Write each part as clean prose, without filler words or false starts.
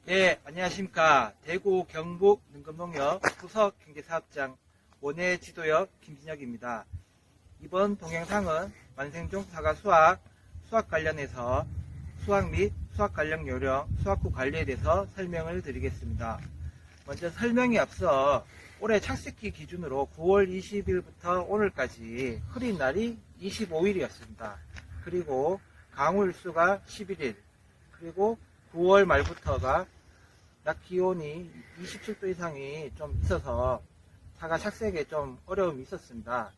네, 안녕하십니까. 대구 경북 능금농협 부석경제사업장 원예지도역 김진혁입니다. 이번 동영상은 만생종 사과 수확 관련해서 수확 및 수확 관련 요령, 수확 후 관리에 대해서 설명을 드리겠습니다. 먼저 설명에 앞서 올해 착색기 기준으로 9월 20일부터 오늘까지 흐린 날이 25일이었습니다. 그리고 강우일수가 11일, 그리고 9월 말부터가 낮 기온이 27도 이상이 좀 있어서 사과 착색에 좀 어려움이 있었습니다.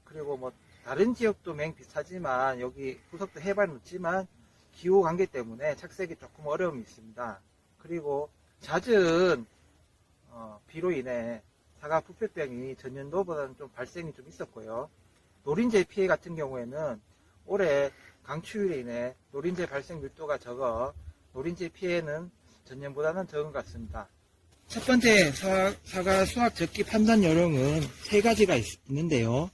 그리고 뭐 다른 지역도 맹 비슷하지만 여기 부석도 해발 높지만 기후 관계 때문에 착색이 조금 어려움이 있습니다. 그리고 잦은 비로 인해 사과 부패병이 전년도보다는 좀 발생이 좀 있었고요. 노린재 피해 같은 경우에는 올해 강추위로 인해 노린재 발생 밀도가 적어 노린재 피해는 전년보다는 적은 것 같습니다. 첫 번째 사과 수확 적기 판단 요령은 세 가지가 있는데요.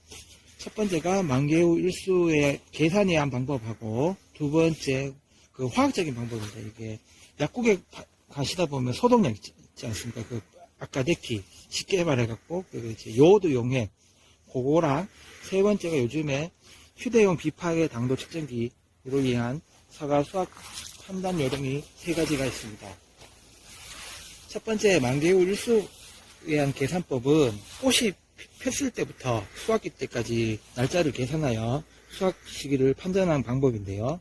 첫 번째가 만개후 일수의 계산에 의한 방법하고, 두 번째 그 화학적인 방법입니다. 이게 약국에 가시다 보면 소독약 있지 않습니까? 그 아까데키 쉽게 말해갖고 요오드 용액 그거랑, 세 번째가 요즘에 휴대용 비파괴 당도 측정기로 위한 사과 수확 판단 요령이 세 가지가 있습니다. 첫 번째 만개후 일수에 의한 계산법은 꽃이 폈을 때부터 수확기 때까지 날짜를 계산하여 수확 시기를 판단하는 방법인데요.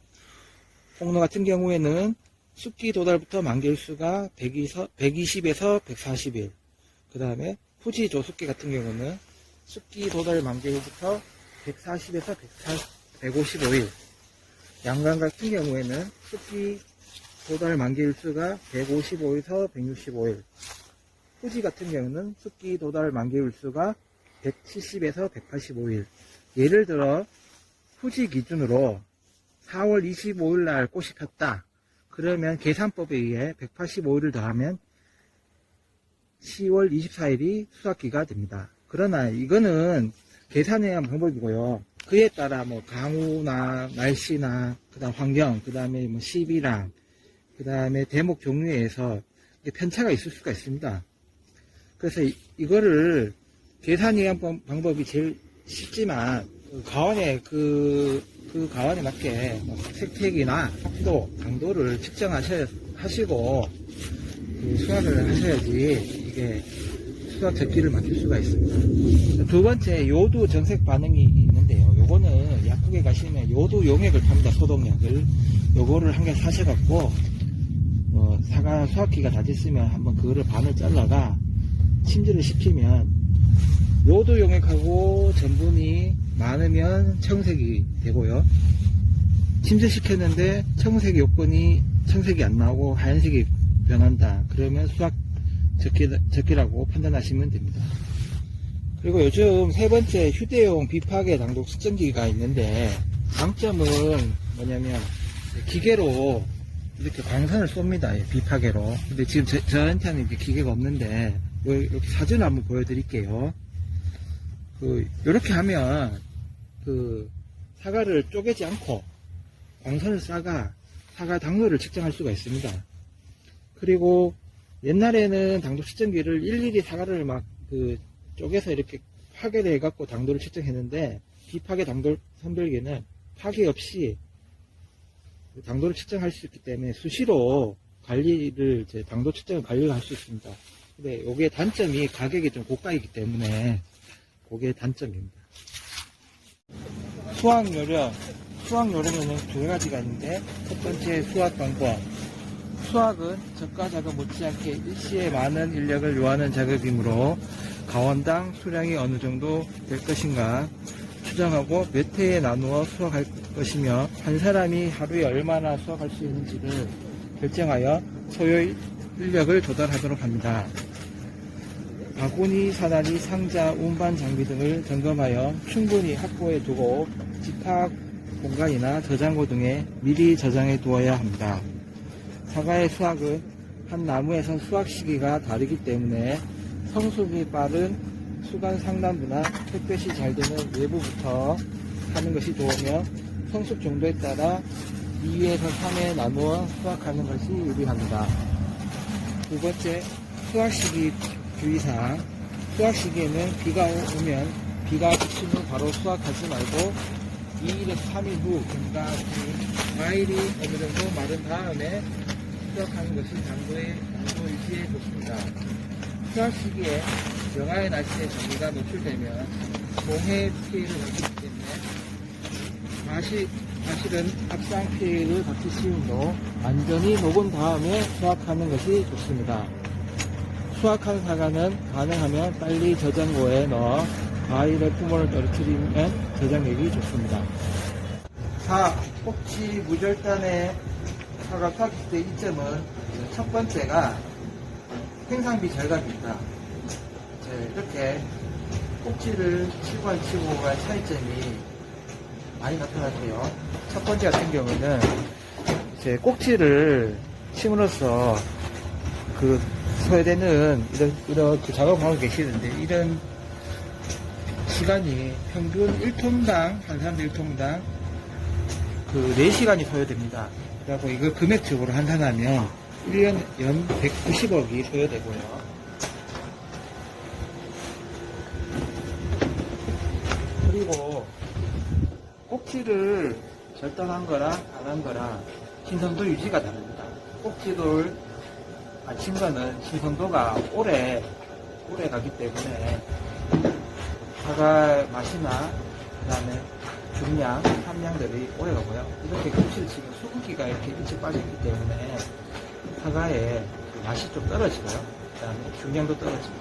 홍로 같은 경우에는 숫기 도달부터 만개일수가 120에서 140일, 그 다음에 후지 조숙기 같은 경우는 숫기 도달 만개일부터 140에서 155일, 양강 같은 경우에는 숫기 도달 만개일수가 155에서 165일, 후지 같은 경우는 숫기 도달 만개일수가 170에서 185일. 예를 들어 후지 기준으로 4월 25일 날 꽃이 폈다. 그러면 계산법에 의해 185일을 더하면 10월 24일이 수확기가 됩니다. 그러나 이거는 계산에 의한 방법이고요. 그에 따라 뭐 강우나 날씨나 그다음 환경, 그다음에 뭐 시비랑, 그다음에 대목 종류에 의해서 편차가 있을 수가 있습니다. 그래서 이거를 계산에 의한 방법이 제일 쉽지만 가원에 그 가원에 맞게 색택이나 합도, 당도를 측정하시고 수확을 하셔야지 이게 수확 적기를 맞출 수가 있습니다. 두 번째, 요도 정색 반응이 있는데요. 요거는 약국에 가시면 요도 용액을 팝니다. 소독약을. 요거를 한 개 사셔갖고 사과 수확기가 다 됐으면 한번 그거를 반을 잘라가 침질을 시키면 요도 용액하고 전분이 많으면 청색이 되고요. 침질시켰는데 청색이 안 나오고 하얀색이 변한다. 그러면 수확 적기라고 판단하시면 됩니다. 그리고 요즘 세 번째, 휴대용 비파괴 당도 측정기가 있는데 장점은 뭐냐면 기계로 이렇게 광선을 쏩니다. 비파괴로. 근데 지금 저한테는 이렇게 기계가 없는데 이렇게 사진을 한번 보여드릴게요. 이렇게 하면 사과를 쪼개지 않고 광선을 쏴가 사과 당도를 측정할 수가 있습니다. 그리고 옛날에는 당도 측정기를 일일이 사과를 쪼개서 이렇게 파괴를 해갖고 당도를 측정했는데, 비파괴 당도 선별기는 파괴 없이 당도를 측정할 수 있기 때문에 수시로 당도 측정을 관리를 할 수 있습니다. 근데 요게 단점이 가격이 좀 고가이기 때문에 그게 단점입니다. 수확 요령에는 두 가지가 있는데, 첫 번째 수확 방법. 수확은 적과 작업 못지않게 일시에 많은 인력을 요하는 작업이므로 가원당 수량이 어느 정도 될 것인가 추정하고 몇 회에 나누어 수확할 것이며, 한 사람이 하루에 얼마나 수확할 수 있는지를 결정하여 소요 인력을 조달하도록 합니다. 바구니, 사다리, 상자, 운반 장비 등을 점검하여 충분히 확보해 두고 집합 공간이나 저장고 등에 미리 저장해 두어야 합니다. 사과의 수확은 한 나무에서 수확 시기가 다르기 때문에 성숙이 빠른 수간 상단부나 햇볕이 잘 되는 외부부터 하는 것이 좋으며, 성숙 정도에 따라 2에서 3회 나누어 수확하는 것이 유리합니다. 두 번째, 수확시기 주의사항. 수확시기에는 비가 오면 비가 그친 후 바로 수확하지 말고 2일에서 3일 후 경과시 과일이 어느 정도 마른 다음에 수확하는 것이 당도 유지에 좋습니다. 수확 시기에 영하의 날씨에 장미가 노출되면 몽해 피해를 받기 때문에 과실은 합상 피해를 받기 쉬우므로 완전히 녹은 다음에 수확하는 것이 좋습니다. 수확한 사과는 가능하면 빨리 저장고에 넣어 과일의 품원을 떨어뜨리면 저장력이 좋습니다. 4. 꼭지 무절단의 사과 수확했을 때 이점은 첫 번째가 생산비 절감입니다. 이렇게 꼭지를 치고 안 치고가 차이점이 많이 나타나고요. 첫 번째 같은 경우는 이제 꼭지를 침으로써 소외되는 이런 작업을 하고 계시는데, 이런 시간이 평균 1톤당, 한 사람들 1톤당 4시간이 소요됩니다. 그리고 이거 금액적으로 환산하면 1년 연 190억이 소요되고요. 그리고 꼭지를 절단한 거랑 안 한 거랑 신선도 유지가 다릅니다. 꼭지를 안 친 거는 신선도가 오래 가기 때문에 사과 맛이나 그 다음에 중량, 함량들이 오래 가고요. 이렇게 꼭지를 치면 수분기가 이렇게 일찍 빠져있기 때문에 사과의 맛이 좀 떨어지고요. 그 다음에 중량도 떨어지고.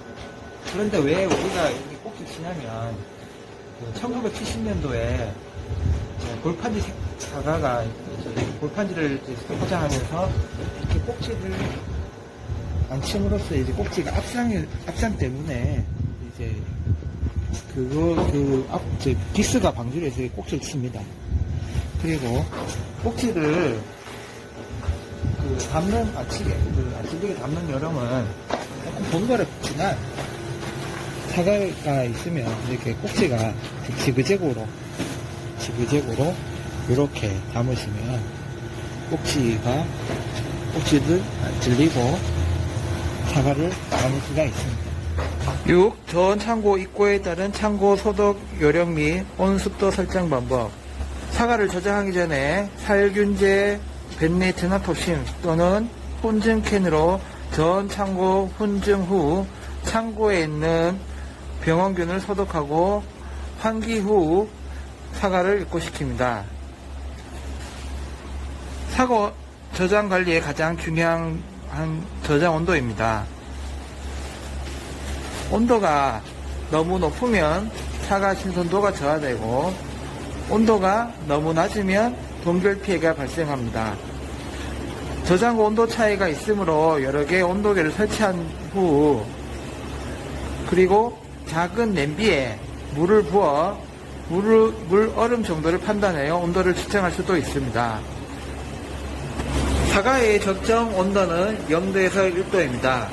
그런데 왜 우리가 이렇게 꼭지 치냐면 1970년도에 골판지 사과가 골판지를 포장하면서 이렇게 꼭지를 안 침으로써 이제 꼭지가 압상 때문에 이제 기스가 방지를 해서 꼭지를 칩니다. 그리고 꼭지를 아치되게 담는 요령은 조금 번거롭지만 사과가 있으면 이렇게 꼭지가 지그재그로 이렇게 담으시면 꼭지를 안 질리고 사과를 담을 수가 있습니다. 6. 전 창고 입고에 따른 창고 소독 요령 및 온습도 설정 방법. 사과를 저장하기 전에 살균제 벤네트나토신 또는 훈증캔으로 전 창고 훈증 후 창고에 있는 병원균을 소독하고 환기 후 사과를 입고시킵니다. 사과 저장 관리의 가장 중요한 저장 온도입니다. 온도가 너무 높으면 사과 신선도가 저하되고 온도가 너무 낮으면 동결 피해가 발생합니다. 저장고 온도 차이가 있으므로 여러 개의 온도계를 설치한 후 그리고 작은 냄비에 물을 부어 물 얼음 정도를 판단하여 온도를 측정할 수도 있습니다. 사과의 적정 온도는 0도에서 1도입니다.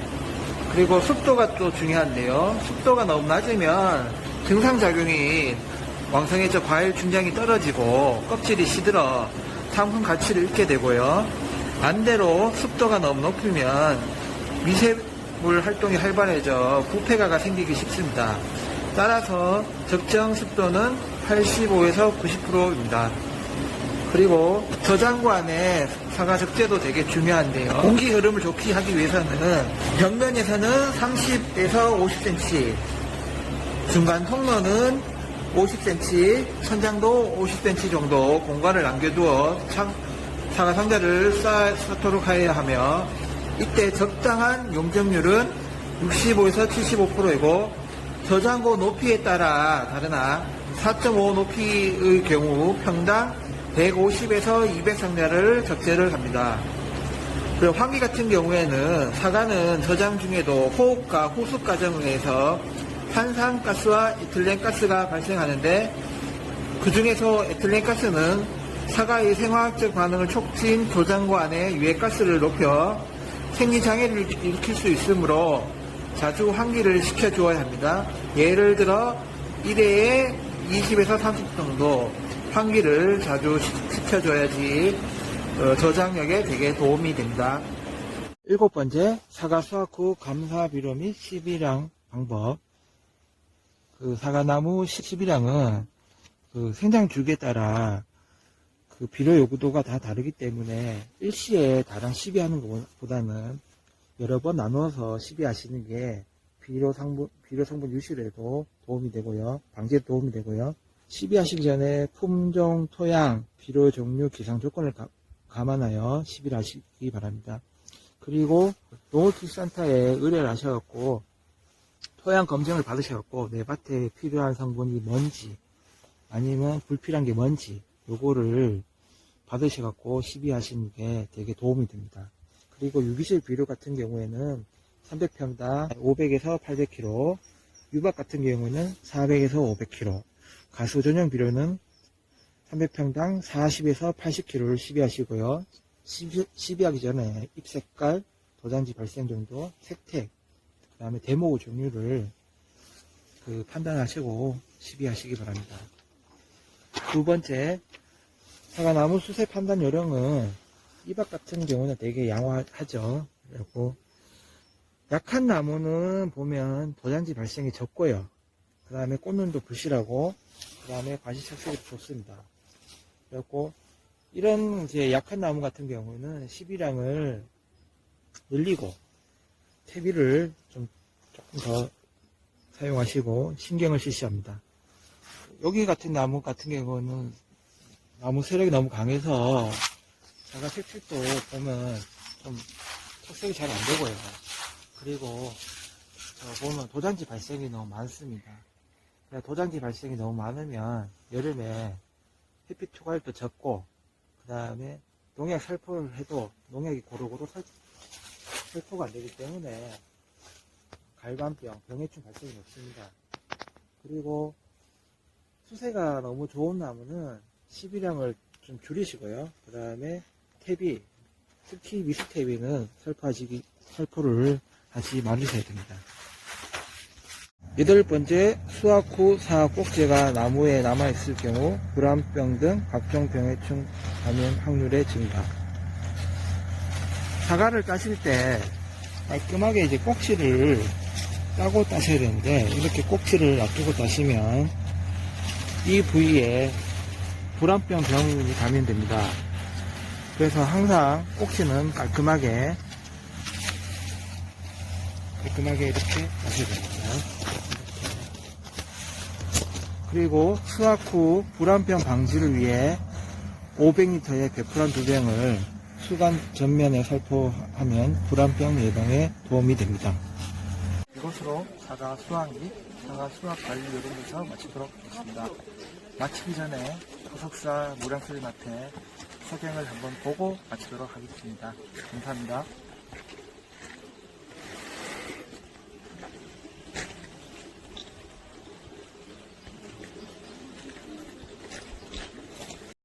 그리고 습도가 또 중요한데요. 습도가 너무 낮으면 증상작용이 왕성해져 과일 중량이 떨어지고 껍질이 시들어 상품 가치를 잃게 되고요. 반대로 습도가 너무 높으면 미세물 활동이 활발해져 부패가가 생기기 쉽습니다. 따라서 적정 습도는 85에서 90%입니다. 그리고 저장고 안에 사과 적재도 되게 중요한데요. 공기 흐름을 좋게 하기 위해서는 벽면에서는 30에서 50cm, 중간 통로는 50cm, 천장도 50cm 정도 공간을 남겨두어 사과 상자를 쌓도록 해야 하며, 이때 적당한 용적률은 65에서 75%이고 저장고 높이에 따라 다르나 4.5 높이의 경우 평당 150에서 200 상자를 적재를 합니다. 그리고 환기 같은 경우에는 사과는 저장 중에도 호흡과 후숙 과정에서 산산가스와 에틸렌가스가 발생하는데, 그 중에서 에틸렌가스는 사과의 생화학적 반응을 촉진 저장고 안에 유해가스를 높여 생리장애를 일으킬 수 있으므로 자주 환기를 시켜주어야 합니다. 예를 들어 1회에 20에서 30 정도 환기를 자주 시켜줘야지 저장력에 되게 도움이 됩니다. 7번째, 사과 수확 후 감사 비료 및 시비량 방법. 사과나무 시비량은 생장 주기에 따라 비료 요구도가 다 다르기 때문에 일시에 다량 시비하는 것보다는 여러 번 나누어서 시비하시는 게 비료 성분 유실에도 도움이 되고요. 방지에 도움이 되고요. 시비하시기 전에 품종, 토양, 비료 종류, 기상 조건을 감안하여 시비를 하시기 바랍니다. 그리고 농업기술센터에 의뢰를 하셔갖고 토양 검증을 받으셔갖고 내 밭에 필요한 성분이 뭔지 아니면 불필요한 게 뭔지 요거를 받으셔갖고 시비하시는 게 되게 도움이 됩니다. 그리고 유기질 비료 같은 경우에는 300평당 500에서 800kg, 유박 같은 경우에는 400에서 500kg, 가수 전용 비료는 300평당 40에서 80kg를 시비하시고요. 시비하기 전에 잎 색깔, 도장지 발생 정도, 색택, 그 다음에 대목 종류를 판단하시고 시비하시기 바랍니다. 두 번째, 사과나무 수세 판단 요령은 이박 같은 경우는 되게 양호하죠. 그리고 약한 나무는 보면 도장지 발생이 적고요. 그 다음에 꽃눈도 부실하고, 그 다음에 과실 착색이 좋습니다. 그리고 이런 이제 약한 나무 같은 경우는 시비량을 늘리고 퇴비를 조금 더 사용하시고 신경을 실시합니다. 여기 같은 나무 같은 경우는 나무 세력이 너무 강해서 사과 색칠도 보면 좀 착색이 잘 안 되고요. 그리고 보면 도장지 발생이 너무 많습니다. 도장지 발생이 너무 많으면 여름에 햇빛 초과율도 적고 그 다음에 농약 살포를 해도 농약이 고루고루 살포가 안 되기 때문에 갈반병, 병해충 발생이 없습니다. 그리고 수세가 너무 좋은 나무는 시비량을 좀 줄이시고요. 그 다음에 퇴비, 특히 미스퇴비는 살포를 하지 말으셔야 됩니다. 8번째, 수확 후 사과 꼭지가 나무에 남아있을 경우 불암병 등 각종 병해충 감염 확률의 증가. 사과를 따실 때 깔끔하게 이제 꼭지를 따고 따셔야 되는데 이렇게 꼭지를 놔두고 따시면 이 부위에 불암병 병이 감염됩니다. 그래서 항상 꼭지는 깔끔하게 이렇게 따셔야 됩니다. 그리고 수확 후 불암병 방지를 위해 500리터의 베프란 2병을 수간 전면에 살포하면 불암병 예방에 도움이 됩니다. 이것으로 사과 수확 및 사과 수확 관리 요령에서 마치도록 하겠습니다. 마치기 전에 토속사 무량수림 앞에 석양을 한번 보고 마치도록 하겠습니다. 감사합니다.